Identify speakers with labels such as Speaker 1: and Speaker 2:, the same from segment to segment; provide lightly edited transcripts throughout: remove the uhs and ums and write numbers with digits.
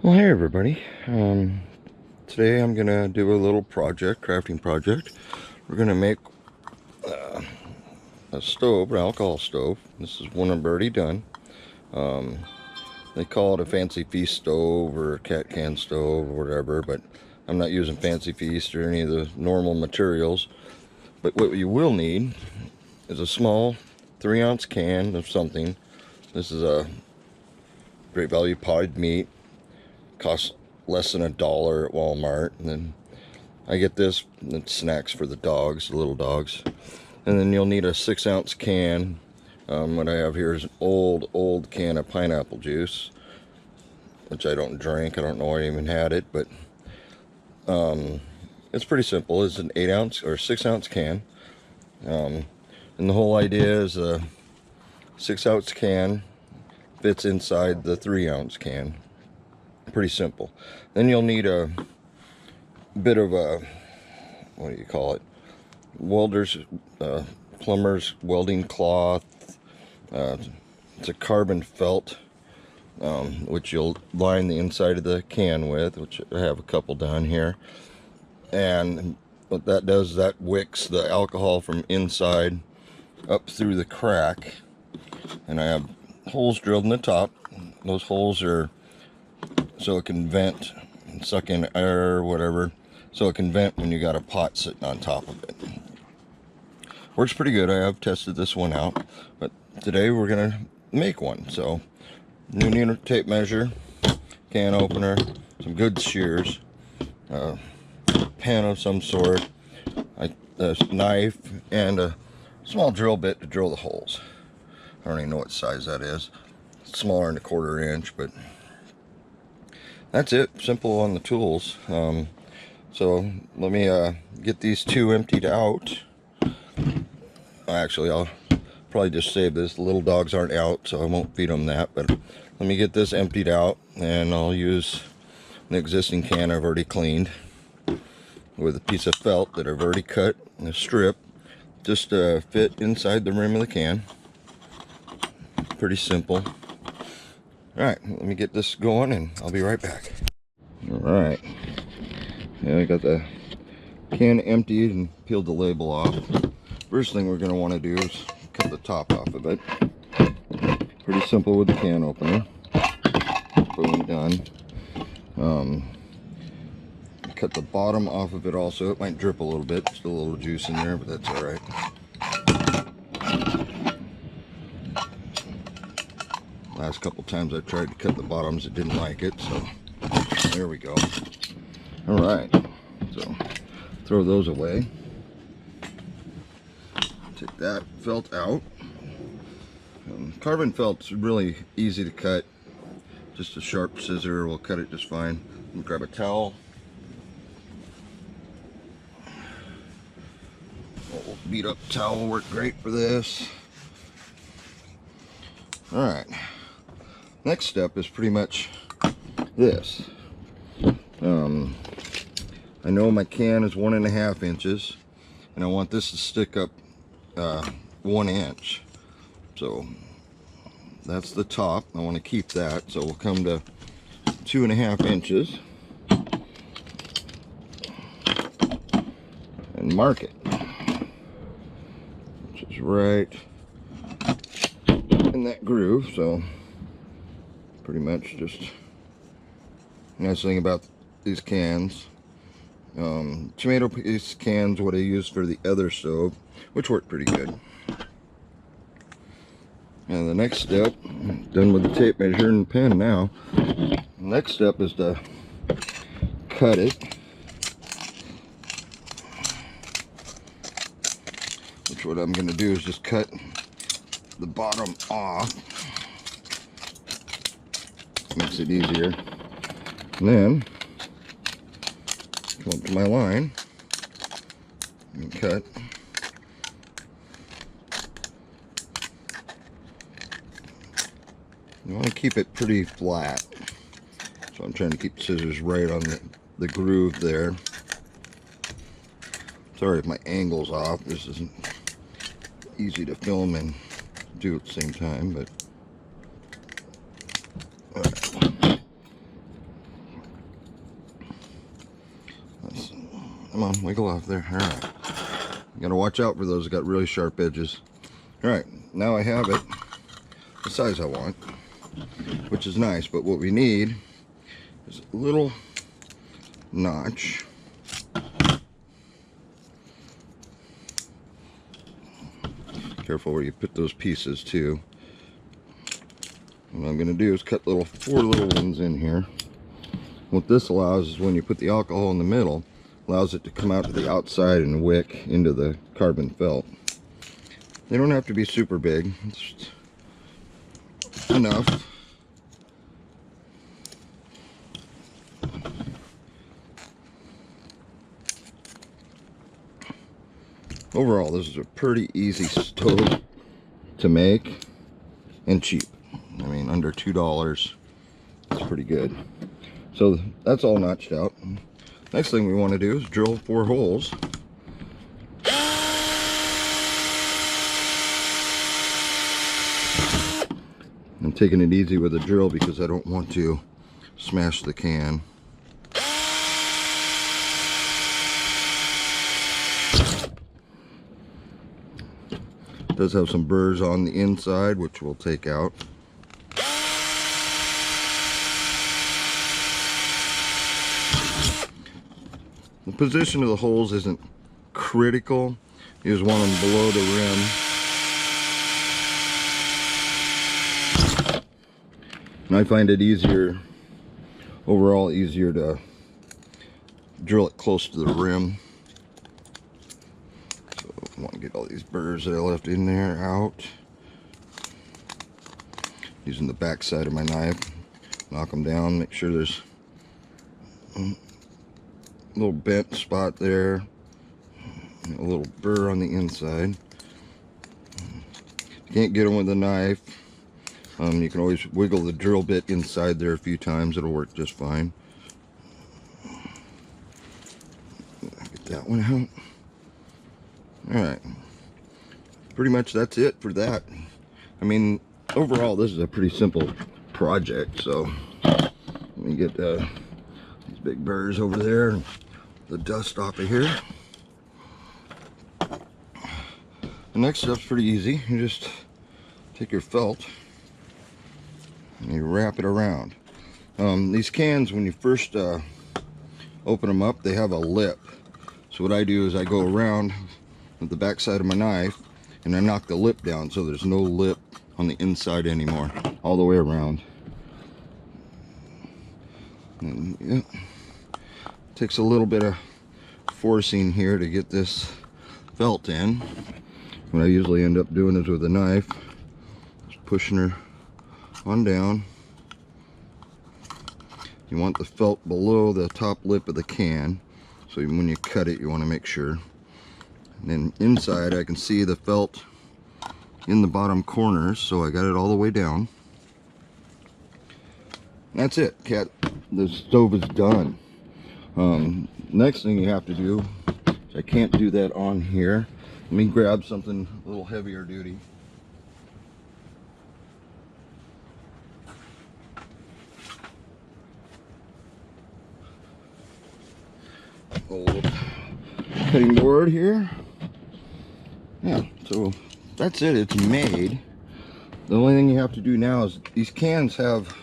Speaker 1: Well, hey everybody. Today I'm gonna do a little project, crafting project. We're gonna make uh, a stove, an alcohol stove. This is one I've already done. Um, they call it a Fancy Feast stove or a cat can stove or whatever, but I'm not using Fancy Feast or any of the normal materials. But what you will need is a small 3-ounce can of something. This is a Great Value potted meat. Costs less than $1 at Walmart, and then I get this, it's snacks for the dogs, the little dogs. And then you'll need a 6-ounce can. What I have here is an old can of pineapple juice, which I don't drink. I don't know I even had it, but it's pretty simple. It's an 8-ounce or 6-ounce can. And the whole idea is a 6-ounce can fits inside the 3-ounce can. Pretty simple. Then you'll need a bit of a, what do you call it, welder's plumber's welding cloth. It's a carbon felt, which you'll line the inside of the can with, which I have a couple down here. And what that does, that wicks the alcohol from inside up through the crack. And I have holes drilled in the top. Those holes are so it can vent and suck in air or whatever, so it can vent when you got a pot sitting on top of it. Works pretty good. I have tested this one out, but today we're gonna make one. So you need a tape measure, can opener, some good shears, a pen of some sort, a knife, and a small drill bit to drill the holes. I don't even know what size that is. It's smaller than a 1/4 inch, but that's it. Simple on the tools. So let me get these two emptied out. Actually, I'll probably just save this. The little dogs aren't out, so I won't feed them that. But let me get this emptied out, and I'll use an existing can I've already cleaned with a piece of felt that I've already cut in a strip, just to fit inside the rim of the can. Pretty simple. Alright, let me get this going and I'll be right back. Alright, yeah, I got the can emptied and peeled the label off. First thing we're going to want to do is cut the top off of it. Pretty simple with the can opener. Boom, done. Cut the bottom off of it also. It might drip a little bit, still a little juice in there, but that's alright. Last couple times I tried to cut the bottoms, it didn't like it, so there we go. Alright, so throw those away. Take that felt out. Carbon felt's really easy to cut. Just a sharp scissor will cut it just fine. Grab a towel. Old beat up towel will work great for this. Alright. Next step is pretty much this. I know my can is 1.5 inches, and I want this to stick up 1 inch. So that's the top. I want to keep that, so we'll come to 2.5 inches and mark it, which is right in that groove. So pretty much just, nice thing about these cans, tomato paste cans, what I used for the other stove, which worked pretty good. And the next step, done with the tape measure and pen now, the next step is to cut it, which what I'm going to do is just cut the bottom off. Makes it easier. And then come up to my line and cut. You want to keep it pretty flat, so I'm trying to keep the scissors right on the groove there. Sorry if my angle's off. This isn't easy to film and do at the same time, but Come on, wiggle off there. All right. You gotta watch out for those that got really sharp edges. All right, now I have it the size I want, which is nice, but what we need is a little notch. Careful where you put those pieces too. What I'm gonna do is cut four little ones in here. What this allows is when you put the alcohol in the middle, allows it to come out to the outside and wick into the carbon felt. They don't have to be super big, just enough. Overall, this is a pretty easy stove to make and cheap. I mean, under $2. It's pretty good. So that's all notched out. Next thing we want to do is drill 4 holes. I'm taking it easy with the drill because I don't want to smash the can. It does have some burrs on the inside, which we'll take out. The position of the holes isn't critical. You just want them below the rim. And I find it easier, overall easier to drill it close to the rim. So I want to get all these burrs that I left in there out. Using the back side of my knife, knock them down, make sure there's a little bent spot there, a little burr on the inside. If you can't get them with a knife, you can always wiggle the drill bit inside there a few times. It'll work just fine. Get that one out. Alright. Pretty much that's it for that. I mean, overall, this is a pretty simple project. So, let me get these big burrs over there, and the dust off of here. The next step's pretty easy. You just take your felt and you wrap it around. These cans, when you first open them up, they have a lip. So what I do is I go around with the back side of my knife and I knock the lip down so there's no lip on the inside anymore, all the way around. And, yeah, takes a little bit of forcing here to get this felt in. What I usually end up doing is with a knife, just pushing her on down. You want the felt below the top lip of the can, so when you cut it, you want to make sure. And then inside, I can see the felt in the bottom corners, so I got it all the way down. That's it, Cat. The stove is done. Next thing you have to do, I can't do that on here. Let me grab something a little heavier duty. Old cutting board here. Yeah, so that's it. It's made. The only thing you have to do now is these cans have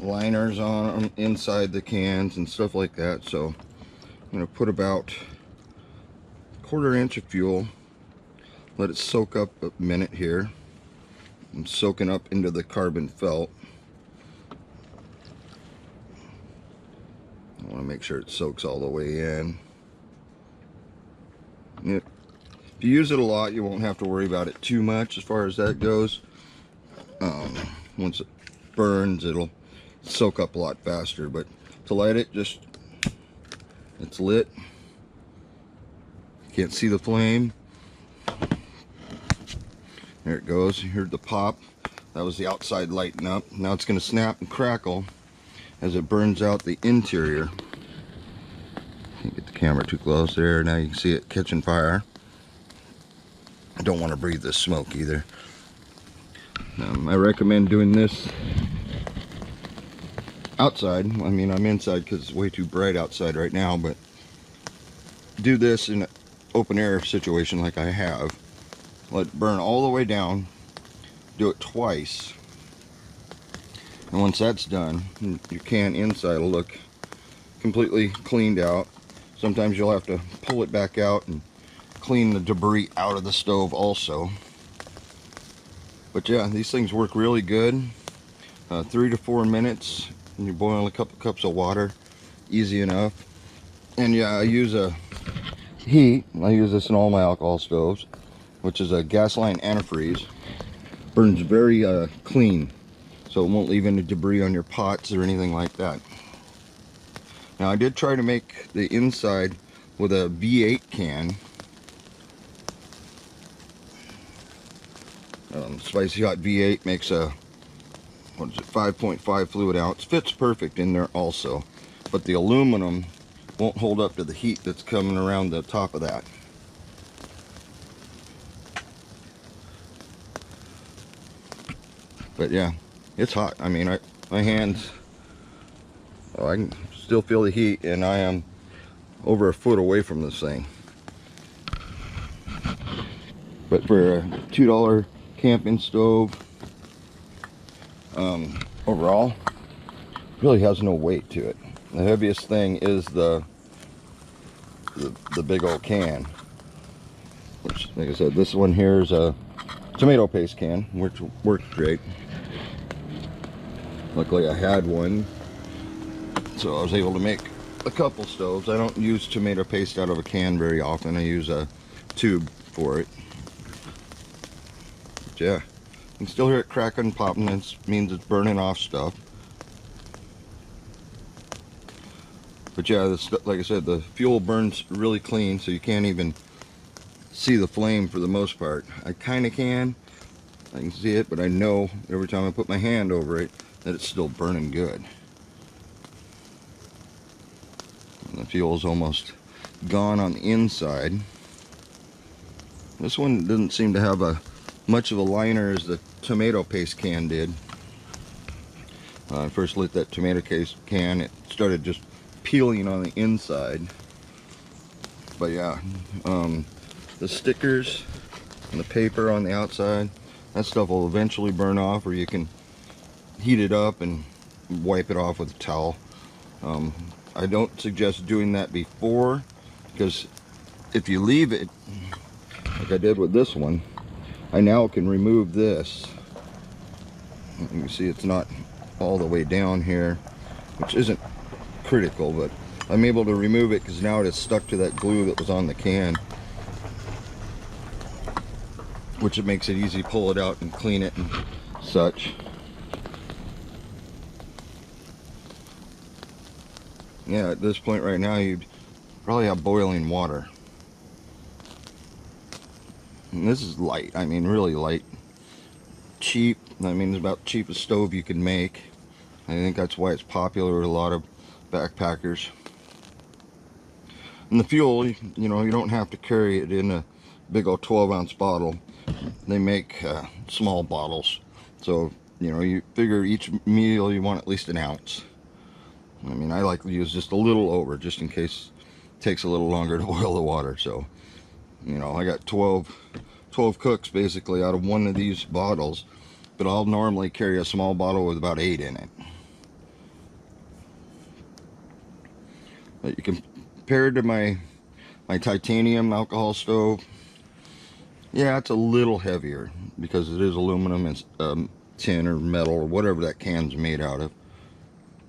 Speaker 1: liners on them inside the cans and stuff like that. So I'm going to put about 1/4 inch of fuel. Let it soak up a minute here. I'm soaking up into the carbon felt. I want to make sure it soaks all the way in. If you use it a lot, you won't have to worry about it too much as far as that goes. Once it burns, it'll soak up a lot faster. But to light it, just, it's lit. Can't see the flame. There it goes. You heard the pop. That was the outside lighting up. Now it's going to snap and crackle as it burns out the interior. Can't get the camera too close there. Now you can see it catching fire. I don't want to breathe the smoke either. I recommend doing this outside. I mean, I'm inside because it's way too bright outside right now, but do this in an open air situation like I have. Let it burn all the way down. Do it twice. And once that's done, your can inside will look completely cleaned out. Sometimes you'll have to pull it back out and clean the debris out of the stove also. But yeah, these things work really good. 3 to 4 minutes, and you boil a couple cups of water. Easy enough. And yeah, I use a heat. I use this in all my alcohol stoves, which is a Gasline antifreeze. Burns very clean, so it won't leave any debris on your pots or anything like that. Now I did try to make the inside with a V8 can. Spicy Hot V8 makes a, what is it, 5.5 fluid ounce. Fits perfect in there also, but the aluminum won't hold up to the heat that's coming around the top of that. But yeah, it's hot. I mean, my hands, oh, I can still feel the heat, and I am over a foot away from this thing. But for a $2 camping stove, overall, really has no weight to it. The heaviest thing is the big old can, which, like I said, this one here is a tomato paste can, which worked great. Luckily I had one, so I was able to make a couple stoves. I don't use tomato paste out of a can very often. I use a tube for it. But yeah, you can still hear it cracking and popping. It means it's burning off stuff. But yeah, this, like I said, the fuel burns really clean, so you can't even see the flame for the most part. I kind of can. I can see it, but I know every time I put my hand over it that it's still burning good. And the fuel is almost gone on the inside. This one doesn't seem to have much of a liner as the tomato paste can did. I first lit that tomato paste can, it started just peeling on the inside. But yeah, the stickers and the paper on the outside, that stuff will eventually burn off, or you can heat it up and wipe it off with a towel. I don't suggest doing that before, because if you leave it like I did with this one, I now can remove this. You can see it's not all the way down here, which isn't critical, but I'm able to remove it because now it is stuck to that glue that was on the can, which it makes it easy to pull it out and clean it and such. Yeah, at this point right now you'd probably have boiling water. And this is light, I mean really light. Cheap, I mean it's about the cheapest stove you can make. I think that's why it's popular with a lot of backpackers. And the fuel, you know, you don't have to carry it in a big old 12-ounce bottle. They make small bottles. So, you know, you figure each meal you want at least an ounce. I mean, I like to use just a little over, just in case it takes a little longer to boil the water. So, you know, I got 12 cooks basically out of one of these bottles, but I'll normally carry a small bottle with about 8 in it. But you can compare it to my titanium alcohol stove. Yeah, it's a little heavier because it is aluminum and tin or metal or whatever that can's made out of.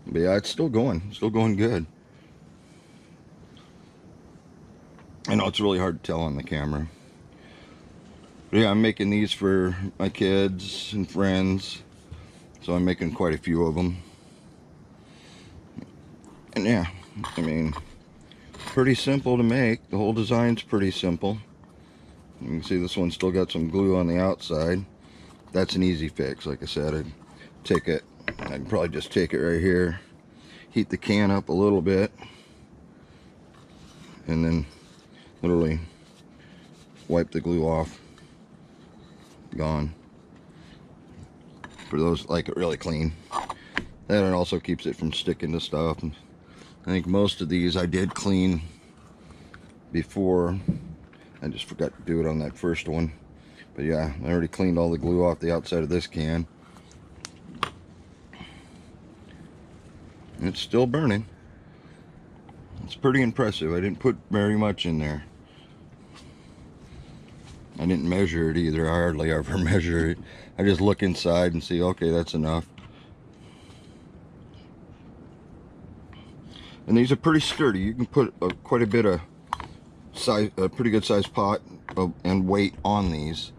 Speaker 1: But yeah, it's still going good. I know it's really hard to tell on the camera. But yeah, I'm making these for my kids and friends, so I'm making quite a few of them. And yeah, I mean, pretty simple to make. The whole design's pretty simple. You can see this one's still got some glue on the outside. That's an easy fix. Like I said, I can probably just take it right here, heat the can up a little bit, and then literally wipe the glue off. Gone. For those like it really clean. That it also keeps it from sticking to stuff. And I think most of these I did clean before. I just forgot to do it on that first one. But yeah, I already cleaned all the glue off the outside of this can. It's still burning. It's pretty impressive. I didn't put very much in there. I didn't measure it either. I hardly ever measure it. I just look inside and see, okay, that's enough. And these are pretty sturdy. You can put quite a bit of size, a pretty good sized pot and weight on these.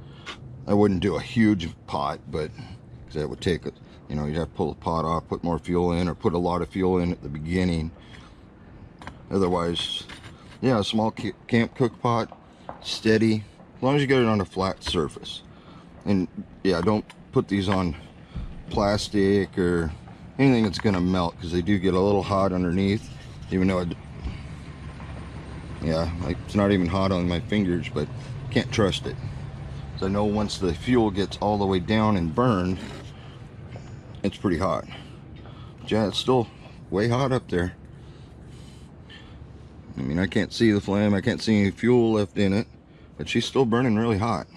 Speaker 1: I wouldn't do a huge pot, but because that would take it. You know, you'd have to pull the pot off, put more fuel in, or put a lot of fuel in at the beginning. Otherwise, yeah, a small camp cook pot, steady, as long as you get it on a flat surface. And yeah, don't put these on plastic or anything that's gonna melt, because they do get a little hot underneath, even though yeah, like it's not even hot on my fingers, but can't trust it. So I know once the fuel gets all the way down and burned, it's pretty hot. But yeah, it's still way hot up there. I mean, I can't see the flame, I can't see any fuel left in it, but she's still burning really hot.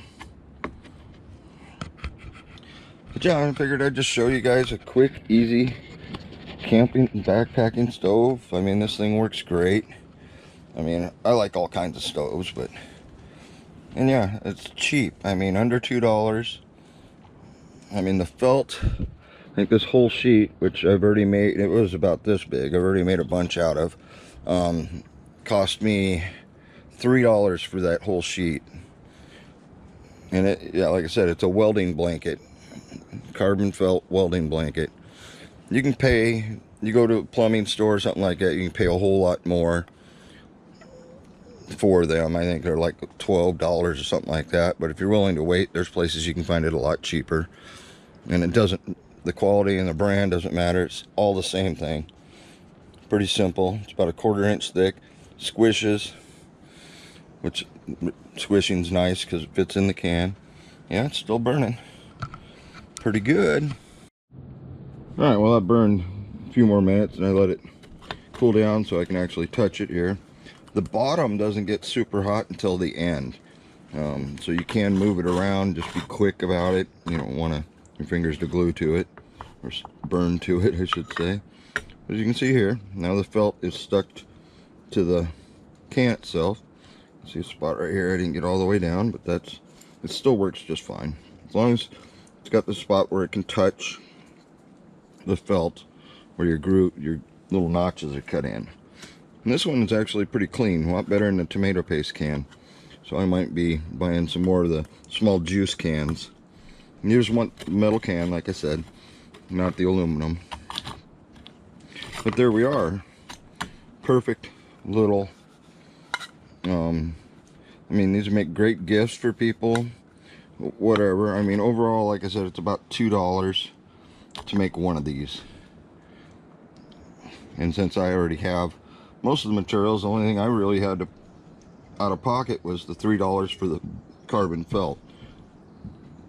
Speaker 1: But yeah, I figured I'd just show you guys a quick, easy camping backpacking stove. I mean, this thing works great. I mean, I like all kinds of stoves, but, and yeah, it's cheap. I mean, under $2. I mean, the felt, I think this whole sheet, which I've already made, it was about this big, I've already made a bunch out of, cost me $3 for that whole sheet. And it, yeah, like I said, it's a welding blanket, carbon felt welding blanket. You can pay, you go to a plumbing store or something like that, you can pay a whole lot more for them. I think they're like $12 or something like that, but if you're willing to wait, there's places you can find it a lot cheaper. And it doesn't, the quality and the brand doesn't matter, it's all the same thing. Pretty simple. It's about a 1/4 inch thick, squishes, which squishing's nice because it fits in the can. Yeah, it's still burning pretty good. All right, well, I burned a few more minutes and I let it cool down so I can actually touch it here. The bottom doesn't get super hot until the end, so you can move it around. Just be quick about it. You don't want your fingers to glue to it, or burn to it, I should say. As you can see here, now the felt is stuck to the can itself. See a spot right here, I didn't get all the way down, but it still works just fine. As long as it's got the spot where it can touch the felt, where your little notches are cut in. And this one is actually pretty clean, a lot better than the tomato paste can. So I might be buying some more of the small juice cans. And here's one metal can, like I said, not the aluminum. But there we are. Perfect little, I mean, these make great gifts for people, whatever. I mean, overall, like I said, it's about $2 to make one of these. And since I already have most of the materials, the only thing I really had to out of pocket was the $3 for the carbon felt.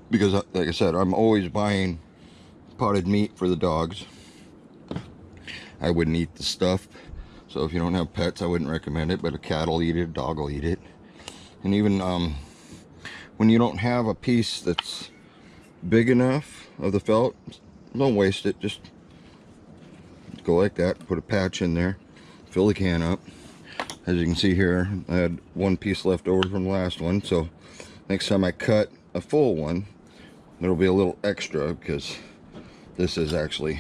Speaker 1: Because, like I said, I'm always buying potted meat for the dogs. I wouldn't eat the stuff, so if you don't have pets, I wouldn't recommend it, but a cat will eat it, a dog will eat it. And even when you don't have a piece that's big enough of the felt, don't waste it. Just go like that, put a patch in there, fill the can up. As you can see here, I had one piece left over from the last one, so next time I cut a full one, there'll be a little extra, because this is actually,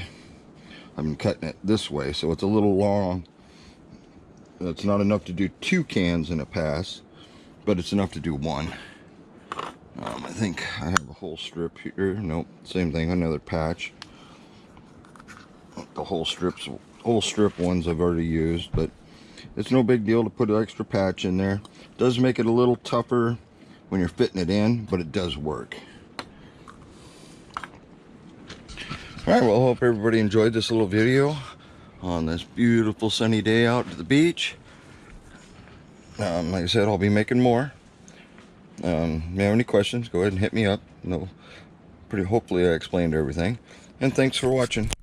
Speaker 1: I've been cutting it this way, so it's a little long. It's not enough to do 2 cans in a pass, but it's enough to do 1. I think I have a whole strip here. Nope, same thing, another patch. The whole strip ones I've already used, but it's no big deal to put an extra patch in there. It does make it a little tougher when you're fitting it in, but it does work. Alright, well, I hope everybody enjoyed this little video on this beautiful sunny day out to the beach. Like I said, I'll be making more. If you have any questions, go ahead and hit me up. Hopefully I explained everything. And thanks for watching.